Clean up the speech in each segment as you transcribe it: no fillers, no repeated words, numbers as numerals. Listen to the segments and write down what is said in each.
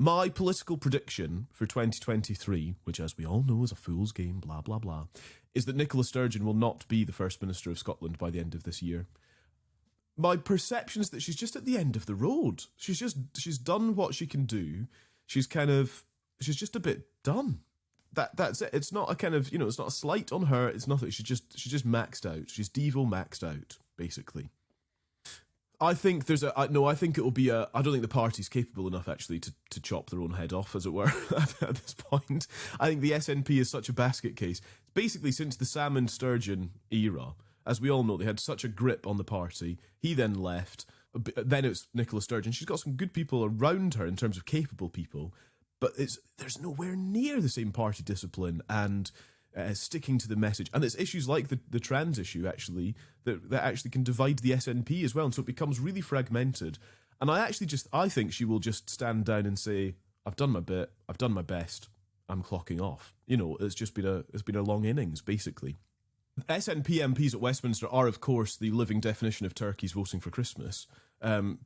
My political prediction for 2023, which as we all know is a fool's game, blah, blah, blah, is that Nicola Sturgeon will not be the First Minister of Scotland by the end of this year. My perception is that she's just at the end of the road. She's done what she can do. She's just a bit done. That's it. It's not a kind of, it's not a slight on her. It's nothing. She's just maxed out. She's Devo maxed out, basically. I think I think it will be I don't think the party's capable enough actually to chop their own head off, as it were, at this point. I think the SNP is such a basket case. Basically, since the Salmond Sturgeon era, as we all know, they had such a grip on the party. He then left. Then it's Nicola Sturgeon. She's got some good people around her in terms of capable people, but there's nowhere near the same party discipline and sticking to the message. And there's issues like the trans issue, actually, that actually can divide the SNP as well. And so it becomes really fragmented. And I think she will just stand down and say, I've done my bit, I've done my best, I'm clocking off. It's been a long innings, basically. SNP MPs at Westminster are, of course, the living definition of turkeys voting for Christmas,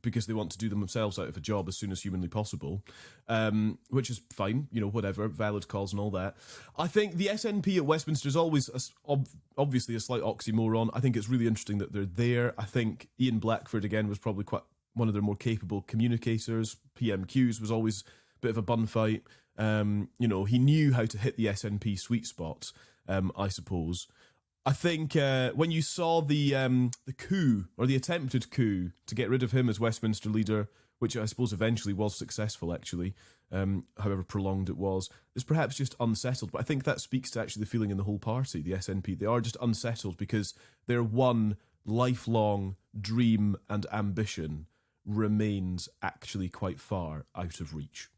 because they want to do themselves out of a job as soon as humanly possible, which is fine, whatever, valid cause and all that. I think the SNP at Westminster is always obviously a slight oxymoron. I think it's really interesting that they're there. I think Ian Blackford, again, was probably quite one of their more capable communicators. PMQs was always a bit of a bun fight. He knew how to hit the SNP sweet spot, I suppose. I think when you saw the coup, or the attempted coup, to get rid of him as Westminster leader, which I suppose eventually was successful, actually, however prolonged it was, is perhaps just unsettled. But I think that speaks to actually the feeling in the whole party, the SNP. They are just unsettled because their one lifelong dream and ambition remains actually quite far out of reach.